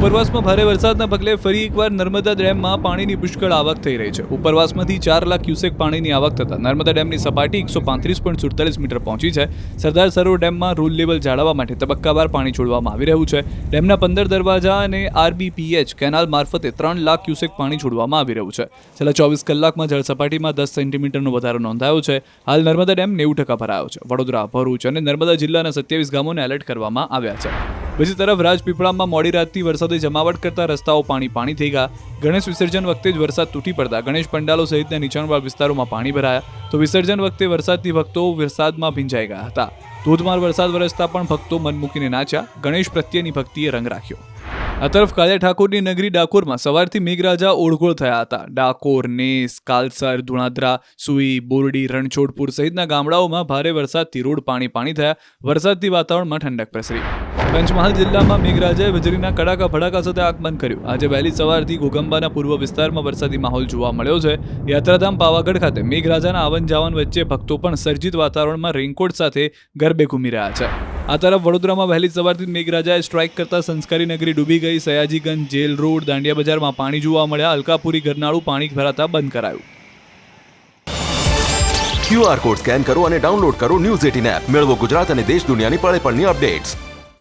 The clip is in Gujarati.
ઉપરવાસમાં ભારે વરસાદના પગલે ફરી એકવાર નર્મદા ડેમમાં પાણીની પુષ્કળ આવક થઈ રહી છે. ઉપરવાસમાંથી 4 લાખ ક્યુસેક પાણીની આવક થતાં નર્મદા ડેમની સપાટી 135.47 મીટર પહોંચી છે. સરદાર સરોવર ડેમમાં રૂલ લેવલ જાળવવા માટે તબક્કાવાર પાણી છોડવામાં આવી રહ્યું છે. ડેમના 15 દરવાજા અને આરબીપીએચ કેનાલ મારફતે 3 લાખ ક્યુસેક પાણી છોડવામાં આવી રહ્યું છે. છેલ્લા 24 કલાકમાં જળ સપાટીમાં 10 સેન્ટીમીટરનો વધારો નોંધાયો છે. હાલ નર્મદા ડેમ 90% ભરાયો છે. વડોદરા, ભરૂચ અને નર્મદા જિલ્લાના 27 ગામોને એલર્ટ કરવામાં આવ્યા છે. બીજી તરફ રાજપીપળામાં મોડી રાતથી વરસાદે જમાવટ કરતા રસ્તાઓ પાણી થઈ ગયા. ગણેશ વિસર્જન વખતે જ વરસાદ તૂટી પડતા ગણેશ પંડાલો સહિતના નીચાણવાળા વિસ્તારોમાં પાણી ભરાયા, તો વિસર્જન વખતે વરસાદથી ભક્તો વરસાદમાં ભીંજાઈ ગયા હતા. ધોધમાર વરસાદ વરસતા પણ ભક્તો મન મૂકીને નાચ્યા. ગણેશ પ્રત્યેની ભક્તિએ રંગ રાખ્યો. આ તરફ કાલિયા ઠાકોરની નગરી ડાકોરમાં સવારથી મેઘરાજા ઓળઘોળ થયા હતા. ડાકોર, નેસ, કાલસર, ધુણાદરા, સુઈ, બોરડી, રણછોડપુર સહિતના ગામડાઓમાં ભારે વરસાદથી રોડ પાણી થયા. વરસાદથી વાતાવરણમાં ઠંડક પ્રસરી. પંચમહાલ જિલ્લામાં મેઘરાજાએ વીજળીના કડાકા ભડાકા સાથે આગમન કર્યું. આજે વહેલી સવારથી ઘોગંબાના પૂર્વ વિસ્તારમાં વરસાદી માહોલ જોવા મળ્યો છે. યાત્રાધામ પાવાગઢ ખાતે મેઘરાજાના આવન જાવન વચ્ચે ભક્તો પણ સર્જિત વાતાવરણમાં રેઇનકોટ સાથે ગરબે ઘૂમી રહ્યા છે. આ તરફ વડોદરામાં વહેલી સવારથી મેઘરાજાએ સ્ટ્રાઇક કરતા સંસ્કારી નગરી ડૂબી ગઈ. સયાજીગંજ, જેલ રોડ, દાંડિયા બજારમાં પાણી જોવા મળ્યા. અલકાપુરી ગરનાળું પાણી ભરાતા બંધ કરાયું. QR કોડ સ્કેન કરો અને ડાઉનલોડ કરો ન્યૂઝ 18 એપ. મેળવો ગુજરાત અને દેશ દુનિયાની પળે પળની અપડેટ્સ.